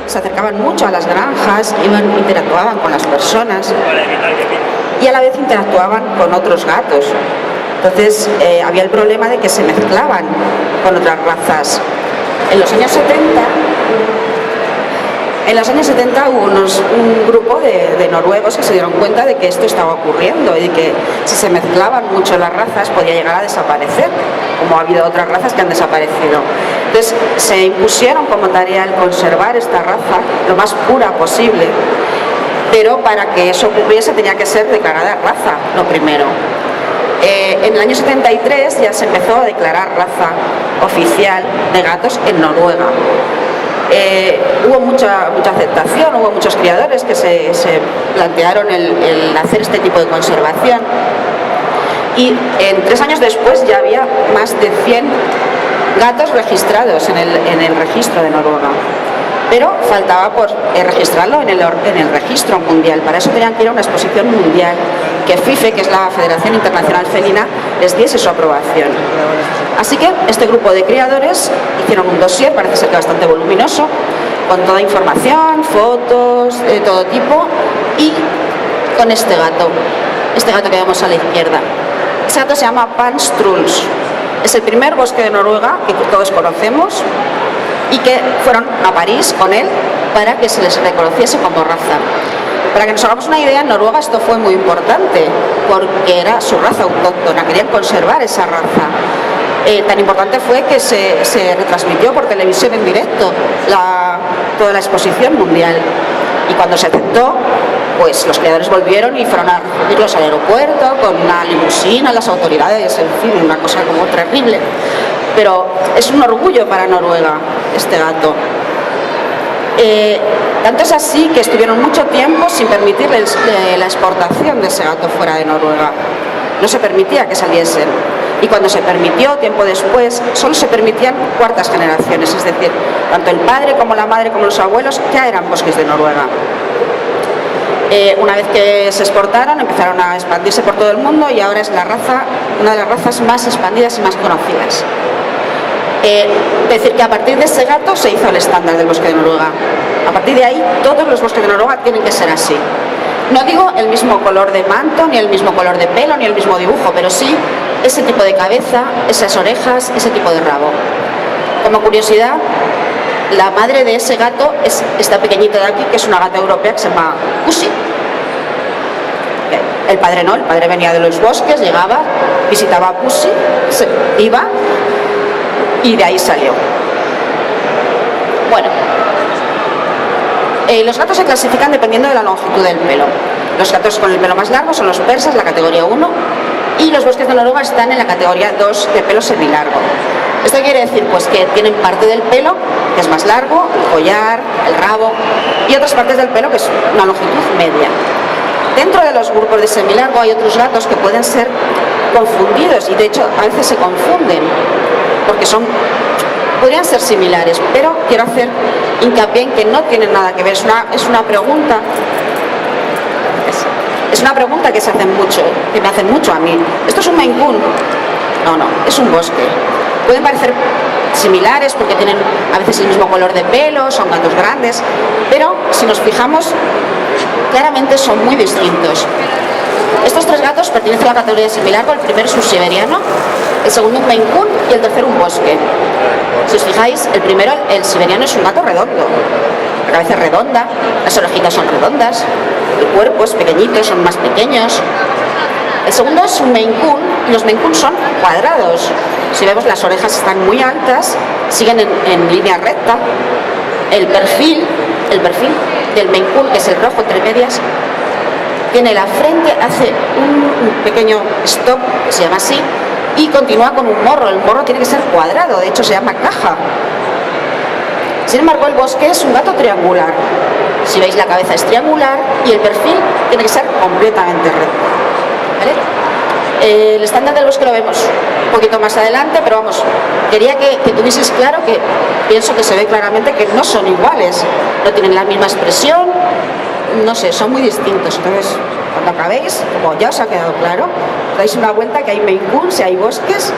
Se acercaban mucho a las granjas, interactuaban con las personas y a la vez interactuaban con otros gatos. Entonces había el problema de que se mezclaban con otras razas. En los años 70 hubo un grupo de noruegos que se dieron cuenta de que esto estaba ocurriendo y de que si se mezclaban mucho las razas podía llegar a desaparecer, como ha habido otras razas que han desaparecido. Entonces se impusieron como tarea el conservar esta raza lo más pura posible, pero para que eso ocurriese tenía que ser declarada raza, lo primero. En el año 73 ya se empezó a declarar raza oficial de gatos en Noruega. Hubo mucha aceptación, hubo muchos criadores que se plantearon el hacer este tipo de conservación y 3 años después ya había más de 100 gatos registrados en el registro de Noruega, pero faltaba por registrarlo en el registro mundial. Para eso tenían que ir a una exposición mundial que FIFE, que es la Federación Internacional Felina, les diese su aprobación. Así que este grupo de criadores hicieron un dossier, parece ser que bastante voluminoso, con toda información, fotos de todo tipo, y con este gato que vemos a la izquierda. Este gato se llama Panstruls. Es el primer bosque de Noruega que todos conocemos y que fueron a París con él para que se les reconociese como raza. Para que nos hagamos una idea, en Noruega esto fue muy importante porque era su raza autóctona, querían conservar esa raza. Tan importante fue que se retransmitió por televisión en directo toda la exposición mundial, y cuando se aceptó, pues los criadores volvieron y fueron a recibirlos al aeropuerto con una limusina, las autoridades, en fin, una cosa como terrible. Pero es un orgullo para Noruega este gato. Tanto es así que estuvieron mucho tiempo sin permitirles la exportación de ese gato fuera de Noruega. No se permitía que saliesen. Y cuando se permitió, tiempo después, solo se permitían cuartas generaciones, es decir, tanto el padre como la madre como los abuelos ya eran bosques de Noruega. Una vez que se exportaron, empezaron a expandirse por todo el mundo y ahora es una de las razas más expandidas y más conocidas. Decir que a partir de ese gato se hizo el estándar del bosque de Noruega. A partir de ahí, todos los bosques de Noruega tienen que ser así. No digo el mismo color de manto, ni el mismo color de pelo, ni el mismo dibujo, pero sí ese tipo de cabeza, esas orejas, ese tipo de rabo. Como curiosidad, la madre de ese gato es esta pequeñita de aquí, que es una gata europea que se llama Pussy. El padre no, el padre venía de los bosques, llegaba, visitaba a Pussy, iba y de ahí salió. Bueno, los gatos se clasifican dependiendo de la longitud del pelo. Los gatos con el pelo más largo son los persas, la categoría 1, y los bosques de Noruega están en la categoría 2 de pelo semilargo. Esto quiere decir pues que tienen parte del pelo que es más largo, el collar, el rabo, y otras partes del pelo que es una longitud media. Dentro de los grupos de semilargo hay otros gatos que pueden ser confundidos y de hecho a veces se confunden porque podrían ser similares, pero quiero hacer hincapié en que no tienen nada que ver. Es una pregunta que se hacen mucho, que me hacen mucho a mí. ¿Esto es un Maine Coon? No, es un bosque. Pueden parecer similares porque tienen a veces el mismo color de pelo, son gatos grandes, pero si nos fijamos, claramente son muy distintos. Estos 3 gatos pertenecen a la categoría similar, el primero es un siberiano, el segundo un Maine Coon y el tercero un bosque. Si os fijáis, el primero, el siberiano, es un gato redondo. La cabeza es redonda, las orejitas son redondas, el cuerpo es pequeñito, son más pequeños. El segundo es un Maine Coon y los Maine Coon son cuadrados. Si vemos, las orejas están muy altas, siguen en línea recta. El perfil del Maine Coon, que es el rojo entre medias, tiene la frente, hace un pequeño stop, que se llama así, y continúa con un morro. El morro tiene que ser cuadrado, de hecho se llama caja. Sin embargo, el bosque es un gato triangular. Si veis, la cabeza es triangular y el perfil tiene que ser completamente recto. ¿Vale? El estándar del bosque lo vemos un poquito más adelante, pero vamos, quería que tuvieseis claro que pienso que se ve claramente que no son iguales, no tienen la misma expresión, no sé, son muy distintos. Entonces, cuando acabéis, como ya os ha quedado claro, dais una vuelta, que hay Maine Coons y hay bosques,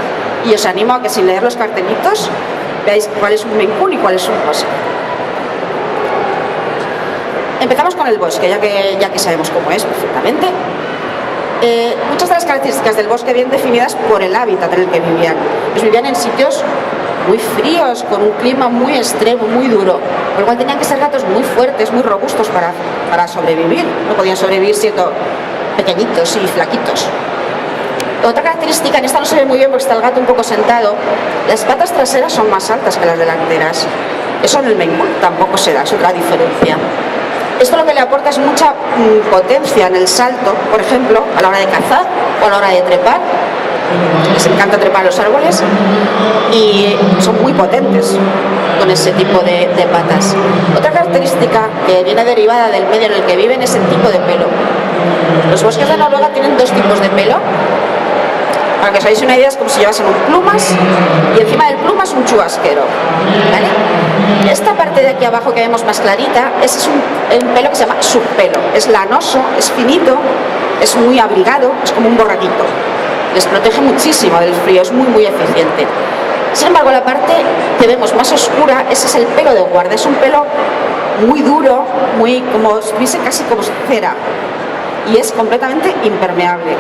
y os animo a que, sin leer los cartelitos, veáis cuál es un Maine Coon y cuál es un bosque. Empezamos con el bosque, ya que sabemos cómo es perfectamente. Muchas de las características del bosque vienen definidas por el hábitat en el que vivían. Pues vivían en sitios muy fríos, con un clima muy extremo, muy duro, por lo cual tenían que ser gatos muy fuertes, muy robustos para sobrevivir. No podían sobrevivir siendo pequeñitos y flaquitos. Otra característica, en esta no se ve muy bien porque está el gato un poco sentado, las patas traseras son más altas que las delanteras. Eso en el Maine Coon tampoco se da, es otra diferencia. Esto lo que le aporta es mucha potencia en el salto, por ejemplo, a la hora de cazar o a la hora de trepar. Les encanta trepar los árboles y son muy potentes con ese tipo de patas. Otra característica que viene derivada del medio en el que viven es el tipo de pelo. Los bosques de Noruega tienen 2 tipos de pelo. Para que os hagáis una idea, es como si llevasen un plumas y encima del plumas un chubasquero, ¿vale? Esta parte de aquí abajo que vemos más clarita, ese es un pelo que se llama subpelo. Es lanoso, es finito, es muy abrigado, es como un borreguito. Les protege muchísimo del frío, es muy muy eficiente. Sin embargo, la parte que vemos más oscura, ese es el pelo de guarda. Es un pelo muy duro, muy como si estuviese casi como cera, y es completamente impermeable.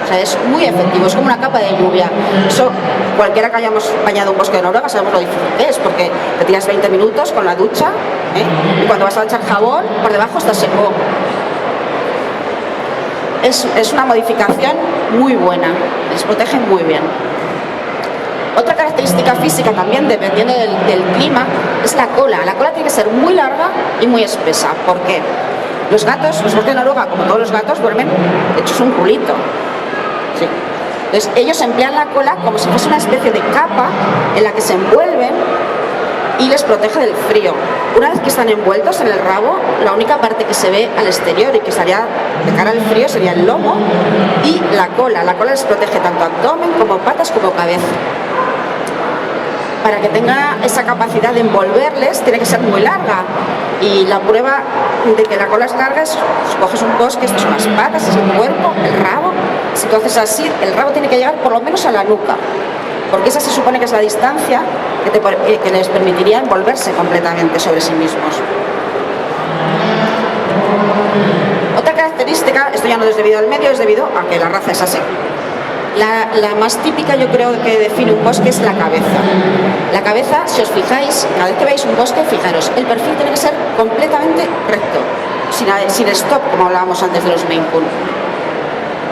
O sea, es muy efectivo, es como una capa de lluvia. Eso, cualquiera que hayamos bañado un bosque de Noruega sabemos lo difícil que es, porque te tiras 20 minutos con la ducha, y cuando vas a echar jabón, por debajo está seco. Es una modificación muy buena, les protege muy bien. Otra característica física también, dependiendo del clima, es la cola. La cola tiene que ser muy larga y muy espesa. ¿Por qué? Los bosques de Noruega, como todos los gatos, duermen hechos un culito. Sí. Entonces, ellos emplean la cola como si fuese una especie de capa en la que se envuelven y les protege del frío. Una vez que están envueltos en el rabo, la única parte que se ve al exterior y que estaría de cara al frío sería el lomo y la cola. La cola les protege tanto abdomen como patas como cabeza. Para que tenga esa capacidad de envolverles, tiene que ser muy larga. Y la prueba de que la cola es larga es, coges un bosque, estas son las patas, es el cuerpo, el rabo. Si tú haces así, el rabo tiene que llegar por lo menos a la nuca, porque esa se supone que es la distancia que les permitiría envolverse completamente sobre sí mismos. Otra característica, esto ya no es debido al medio, es debido a que la raza es así. La más típica, yo creo, que define un bosque es la cabeza. La cabeza, si os fijáis, cada vez que veis un bosque, fijaros, el perfil tiene que ser completamente recto, sin stop, como hablábamos antes de los Maine Coon.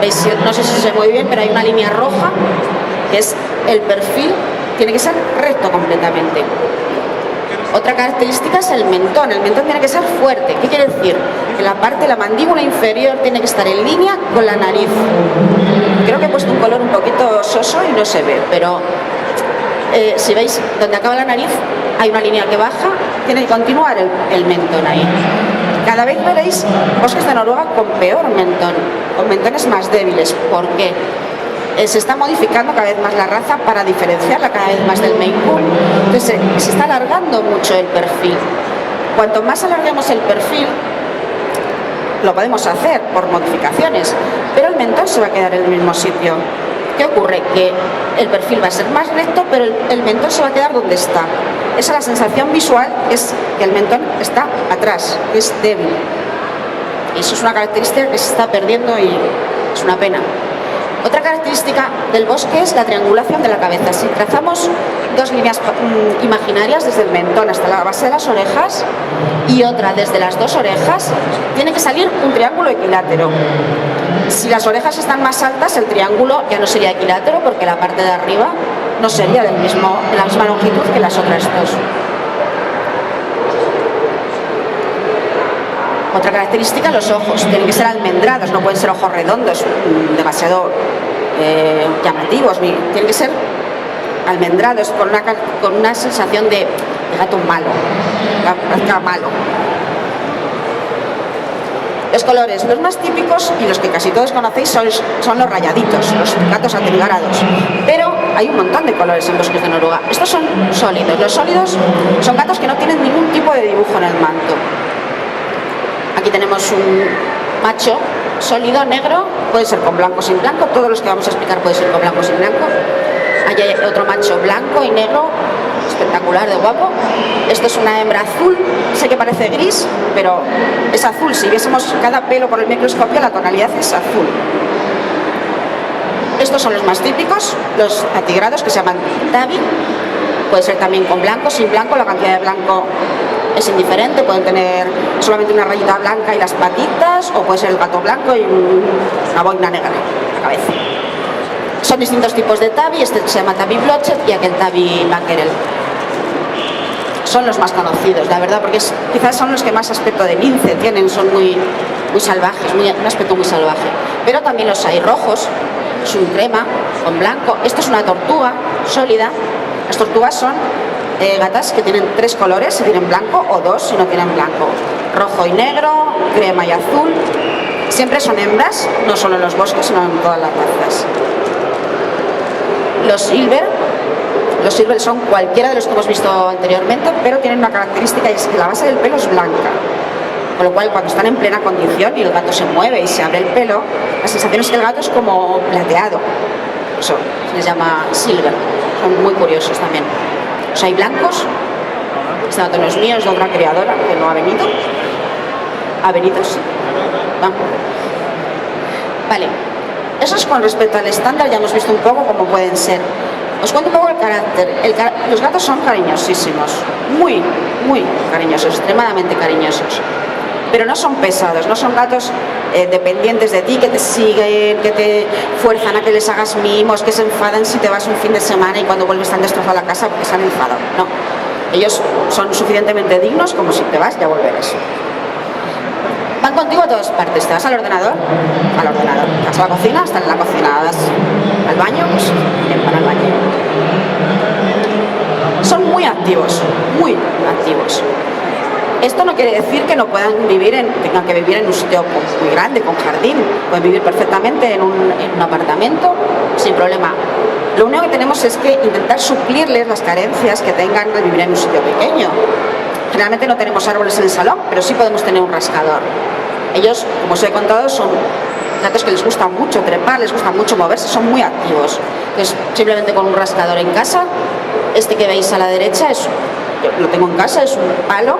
¿Veis? No sé si se mueve bien, pero hay una línea roja que es el perfil, tiene que ser recto completamente. Otra característica es el mentón. El mentón tiene que ser fuerte. ¿Qué quiere decir? Que la mandíbula inferior tiene que estar en línea con la nariz. Creo que he puesto un color un poquito soso y no se ve, pero si veis donde acaba la nariz hay una línea que baja, tiene que continuar el mentón ahí. Cada vez veréis bosques de Noruega con peor mentón, con mentones más débiles. ¿Por qué? se está modificando cada vez más la raza para diferenciarla cada vez más del Maine Coon. Entonces se está alargando mucho el perfil. Cuanto más alarguemos el perfil, lo podemos hacer por modificaciones, pero el mentón se va a quedar en el mismo sitio. ¿Qué ocurre? Que el perfil va a ser más recto, pero el mentón se va a quedar donde está. Esa es la sensación visual, es que el mentón está atrás, es débil. Y eso es una característica que se está perdiendo y es una pena. Otra característica del bosque es la triangulación de la cabeza. Si trazamos dos líneas imaginarias desde el mentón hasta la base de las orejas y otra desde las dos orejas, tiene que salir un triángulo equilátero. Si las orejas están más altas, el triángulo ya no sería equilátero porque la parte de arriba no sería de la misma longitud que las otras dos. Otra característica, los ojos. Tienen que ser almendrados, no pueden ser ojos redondos, demasiado llamativos. Tienen que ser almendrados con una sensación de gato malo, malo. Los colores, los más típicos y los que casi todos conocéis son los rayaditos, los gatos atrigarados. Pero hay un montón de colores en bosques de Noruega. Estos son sólidos. Los sólidos son gatos que no tienen ningún tipo de dibujo en el manto. Aquí tenemos un macho sólido, negro, puede ser con blanco o sin blanco, todos los que vamos a explicar puede ser con blanco o sin blanco. Allí hay otro macho blanco y negro, espectacular, de guapo. Esto es una hembra azul, sé que parece gris, pero es azul. Si viésemos cada pelo por el microscopio, la tonalidad es azul. Estos son los más típicos, los atigrados, que se llaman tabby. Puede ser también con blanco, sin blanco, la cantidad de blanco es indiferente, pueden tener solamente una rayita blanca y las patitas, o puede ser el gato blanco y una boina negra en la cabeza. Son distintos tipos de tabby, este se llama tabby blotchet y aquel tabby mackerel. Son los más conocidos, la verdad, porque quizás son los que más aspecto de lince tienen, son muy salvajes, un aspecto muy salvaje. Pero también los hay rojos, es un crema con blanco. Esto es una tortuga sólida. Las tortugas son gatas que tienen tres colores, si tienen blanco, o dos si no tienen blanco. Rojo y negro, crema y azul. Siempre son hembras, no solo en los bosques, sino en todas las razas. Los silver son cualquiera de los que hemos visto anteriormente, pero tienen una característica, y es que la base del pelo es blanca. Con lo cual, cuando están en plena condición y el gato se mueve y se abre el pelo, la sensación es que el gato es como plateado. Eso se les llama silver. Son muy curiosos también. Los hay blancos. Este gato no es mío, es de otra criadora que no ha venido. ¿Ha venido? Sí. Vale. Eso es con respecto al estándar, ya hemos visto un poco cómo pueden ser. Os cuento un poco el carácter. Los gatos son cariñosísimos, muy cariñosos, extremadamente cariñosos. Pero no son pesados, no son gatos dependientes de ti, que te siguen, que te fuerzan a que les hagas mimos, que se enfadan si te vas un fin de semana y cuando vuelves están destrozados la casa porque se han enfadado. No, ellos son suficientemente dignos como si te vas ya volverás. Van contigo a todas partes. Te vas al ordenador, te vas a la cocina, están en la cocina, vas al baño, pues bien, para el baño. Son muy activos, muy activos. Esto no quiere decir que no puedan tengan que vivir en un sitio muy grande, con jardín. Pueden vivir perfectamente en un apartamento, sin problema. Lo único que tenemos es que intentar suplirles las carencias que tengan de vivir en un sitio pequeño. Generalmente no tenemos árboles en el salón, pero sí podemos tener un rascador. Ellos, como os he contado, son gatos que les gusta mucho trepar, les gusta mucho moverse, son muy activos. Entonces, simplemente con un rascador en casa, este que veis a la derecha, yo lo tengo en casa, es un palo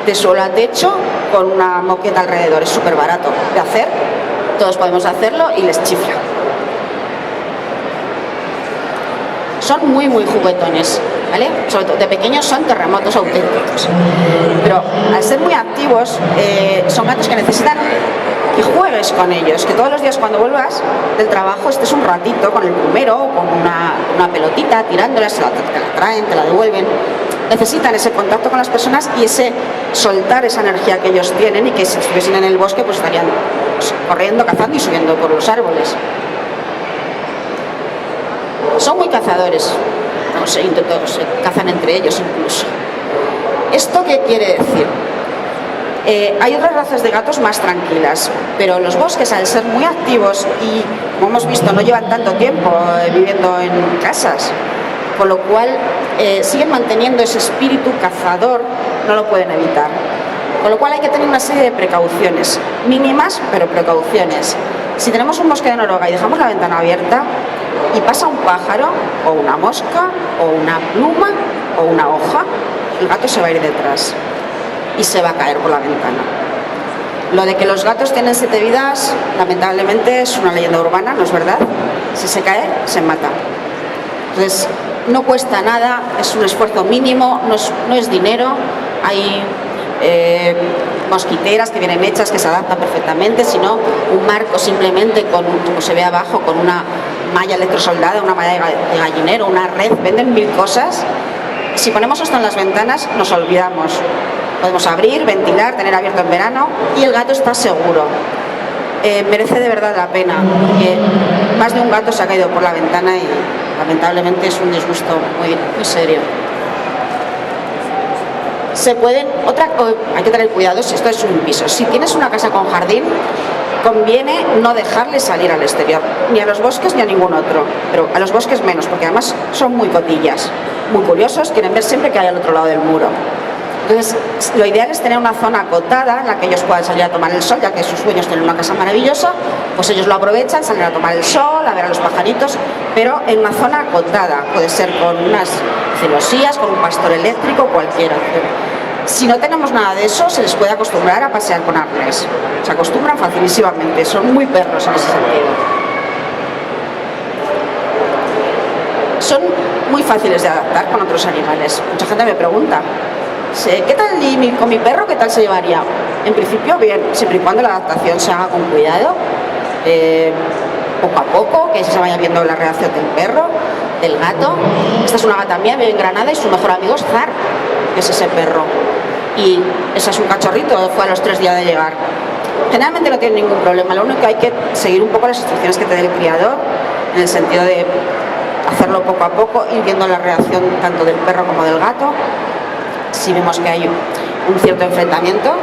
de suelo a techo con una moqueta alrededor, es súper barato de hacer, todos podemos hacerlo y les chifla. Son muy juguetones, ¿vale? Sobre todo de pequeños son terremotos auténticos, pero al ser muy activos son gatos que necesitan que juegues con ellos, que todos los días cuando vuelvas del trabajo estés un ratito con el plumero, con una pelotita tirándola, te la traen, te la devuelven. Necesitan ese contacto con las personas y ese soltar esa energía que ellos tienen, y que si estuviesen en el bosque pues estarían corriendo, cazando y subiendo por los árboles. Son muy cazadores, no sé, se cazan entre ellos incluso. ¿Esto qué quiere decir? Hay otras razas de gatos más tranquilas, pero los bosques, al ser muy activos y como hemos visto, no llevan tanto tiempo viviendo en casas, con lo cual siguen manteniendo ese espíritu cazador, no lo pueden evitar. Con lo cual hay que tener una serie de precauciones, mínimas, pero precauciones. Si tenemos un bosque de Noruega y dejamos la ventana abierta y pasa un pájaro, o una mosca, o una pluma, o una hoja, el gato se va a ir detrás y se va a caer por la ventana. Lo de que los gatos tienen 7 vidas, lamentablemente es una leyenda urbana, no es verdad. Si se cae, se mata. Entonces, no cuesta nada, es un esfuerzo mínimo, no es dinero. Hay mosquiteras que vienen hechas, que se adaptan perfectamente, sino un marco simplemente con, como se ve abajo, con una malla electrosoldada, una malla de gallinero, una red, venden 1000 cosas. Si ponemos esto en las ventanas, nos olvidamos. Podemos abrir, ventilar, tener abierto en verano y el gato está seguro. Merece de verdad la pena, porque más de un gato se ha caído por la ventana y lamentablemente es un disgusto muy serio. Hay que tener cuidado si esto es un piso. Si tienes una casa con jardín, conviene no dejarle salir al exterior, ni a los bosques ni a ningún otro, pero a los bosques menos, porque además son muy cotillas, muy curiosos, quieren ver siempre que hay al otro lado del muro. Entonces, lo ideal es tener una zona acotada en la que ellos puedan salir a tomar el sol, ya que sus dueños tienen una casa maravillosa, pues ellos lo aprovechan, salen a tomar el sol, a ver a los pajaritos, pero en una zona acotada, puede ser con unas celosías, con un pastor eléctrico, cualquiera. Si no tenemos nada de eso, se les puede acostumbrar a pasear con arnés. Se acostumbran facilísimamente, son muy perros en ese sentido. Son muy fáciles de adaptar con otros animales. Mucha gente me pregunta, ¿qué tal con mi perro? ¿Qué tal se llevaría? En principio bien, siempre y cuando la adaptación se haga con cuidado, poco a poco, que se vaya viendo la reacción del perro, del gato. Esta es una gata mía, vive en Granada y su mejor amigo es Zar, que es ese perro. Y ese es un cachorrito, fue a los 3 días de llegar. Generalmente no tiene ningún problema, lo único que hay que seguir un poco las instrucciones que te dé el criador, en el sentido de hacerlo poco a poco, ir viendo la reacción tanto del perro como del gato. Si vemos que hay un cierto enfrentamiento,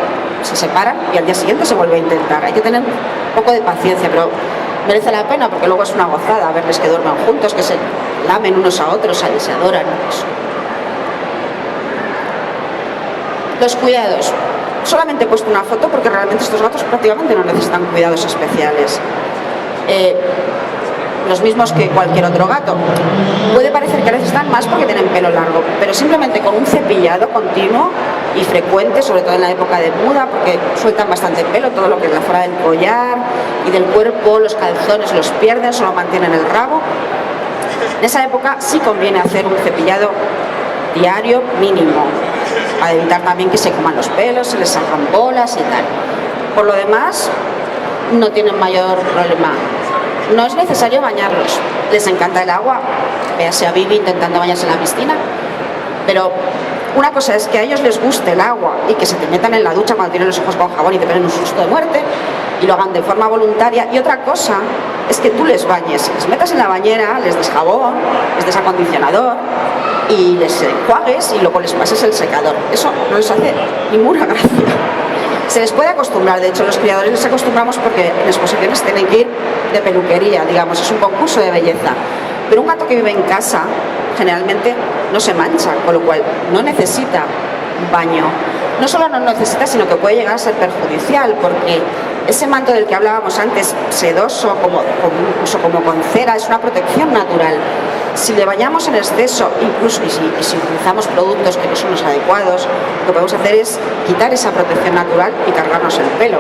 se separan y al día siguiente se vuelve a intentar. Hay que tener un poco de paciencia, pero merece la pena porque luego es una gozada verles que duerman juntos, que se lamen unos a otros, se adoran. Los cuidados. Solamente he puesto una foto porque realmente estos gatos prácticamente no necesitan cuidados especiales. Los mismos que cualquier otro gato. Puede parecer que necesitan más porque tienen pelo largo, pero simplemente con un cepillado continuo y frecuente, sobre todo en la época de muda, porque sueltan bastante pelo, todo lo que es la fuera del collar y del cuerpo, los calzones los pierden, solo mantienen el rabo. En esa época sí conviene hacer un cepillado diario mínimo, para evitar también que se coman los pelos, se les salgan bolas y tal. Por lo demás, no tienen mayor problema. No es necesario bañarlos. Les encanta el agua. Véase a Bibi intentando bañarse en la piscina. Pero una cosa es que a ellos les guste el agua y que se te metan en la ducha cuando tienen los ojos con jabón y te peguen un susto de muerte y lo hagan de forma voluntaria. Y otra cosa es que tú les bañes, les metas en la bañera, les des jabón, les des acondicionador y les enjuagues y luego les pases el secador. Eso no les hace ninguna gracia. Se les puede acostumbrar, de hecho los criadores les acostumbramos porque en exposiciones tienen que ir de peluquería, digamos, es un concurso de belleza. Pero un gato que vive en casa generalmente no se mancha, con lo cual no necesita baño. No solo no necesita, sino que puede llegar a ser perjudicial, porque ese manto del que hablábamos antes, sedoso, incluso como con cera, es una protección natural. Si le bañamos en exceso, incluso y si utilizamos productos que no son los adecuados, lo que podemos hacer es quitar esa protección natural y cargarnos el pelo.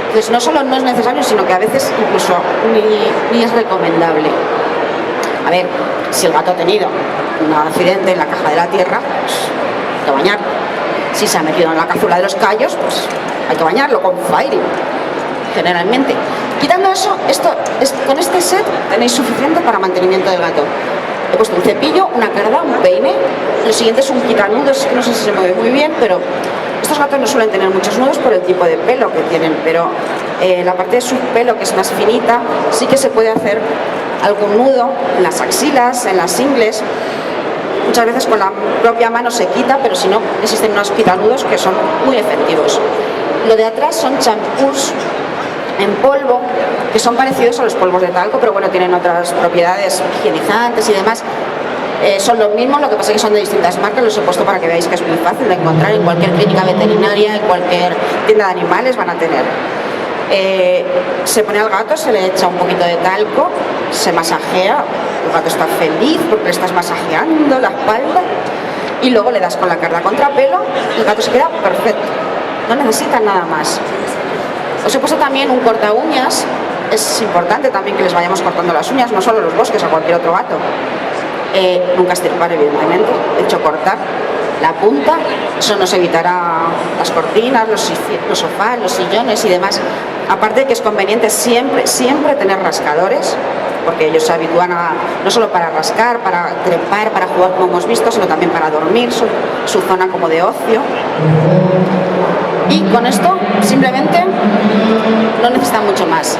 Entonces no solo no es necesario, sino que a veces incluso ni es recomendable. A ver, si el gato ha tenido un accidente en la caja de la tierra, pues hay que bañarlo. Si se ha metido en la cazuela de los callos, pues hay que bañarlo con Fairy, generalmente. Quitando eso, con este set tenéis suficiente para mantenimiento del gato. He puesto un cepillo, una carda, un peine. Lo siguiente es un quitanudos, no sé si se mueve muy bien, pero estos gatos no suelen tener muchos nudos por el tipo de pelo que tienen, pero la parte de su pelo, que es más finita, sí que se puede hacer algún nudo en las axilas, en las ingles. Muchas veces con la propia mano se quita, pero si no, existen unos quitanudos que son muy efectivos. Lo de atrás son champús en polvo que son parecidos a los polvos de talco, pero bueno, tienen otras propiedades higienizantes y demás. Son los mismos, lo que pasa es que son de distintas marcas, los he puesto para que veáis que es muy fácil de encontrar en cualquier clínica veterinaria, en cualquier tienda de animales van a tener. Se pone al gato, se le echa un poquito de talco, se masajea, el gato está feliz porque le estás masajeando la espalda y luego le das con la carga contrapelo y el gato se queda perfecto, no necesita nada más. Os he puesto también un corta uñas, es importante también que les vayamos cortando las uñas, no solo los bosques, a cualquier otro gato. Nunca estirpar, evidentemente, de hecho cortar la punta, eso nos evitará las cortinas, los sofás, los sillones y demás. Aparte de que es conveniente siempre tener rascadores, porque ellos se habitúan a, no solo para rascar, para trepar, para jugar como hemos visto, sino también para dormir, su zona como de ocio. Y con esto simplemente no necesitan mucho más.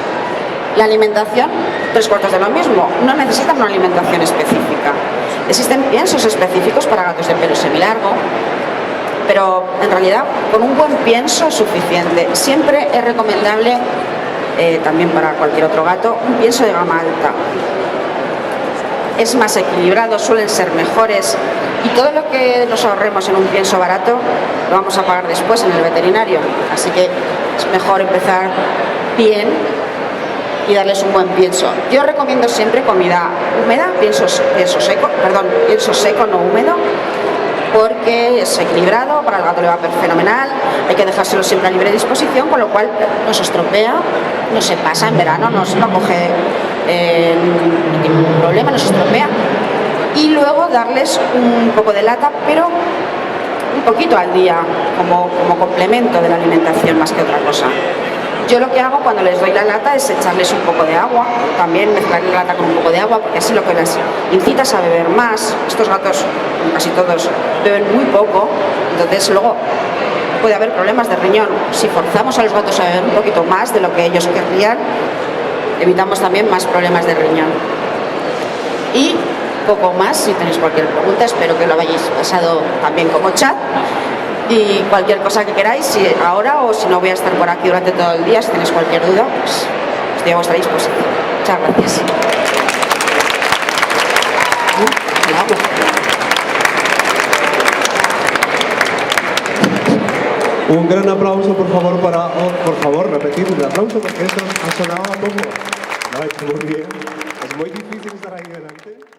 La alimentación, 3/4 de lo mismo, no necesitan una alimentación específica. Existen piensos específicos para gatos de pelo semilargo, pero en realidad con un buen pienso es suficiente. Siempre es recomendable, también para cualquier otro gato, un pienso de gama alta. Es más equilibrado, suelen ser mejores y todo lo que nos ahorremos en un pienso barato lo vamos a pagar después en el veterinario. Así que es mejor empezar bien y darles un buen pienso. Yo recomiendo siempre comida húmeda, pienso seco, no húmedo, porque es equilibrado, para el gato le va a ver fenomenal, hay que dejárselo siempre a libre disposición, con lo cual no se estropea, no se pasa en verano, no coge ningún problema, no se estropea. Y luego darles un poco de lata, pero un poquito al día, como complemento de la alimentación más que otra cosa. Yo lo que hago cuando les doy la lata es echarles un poco de agua, también mezclar la lata con un poco de agua, porque así lo que les incitas a beber más. Estos gatos, casi todos, beben muy poco, entonces luego puede haber problemas de riñón. Si forzamos a los gatos a beber un poquito más de lo que ellos querrían, evitamos también más problemas de riñón. Y poco más, si tenéis cualquier pregunta, espero que lo hayáis pasado también como chat. Y cualquier cosa que queráis, si ahora o si no voy a estar por aquí durante todo el día, si tenéis cualquier duda, pues estoy a vuestra disposición. Muchas gracias. Un gran aplauso, por favor, repetir un aplauso porque esto ha sonado a poco. No, es muy bien. Es muy difícil estar ahí delante.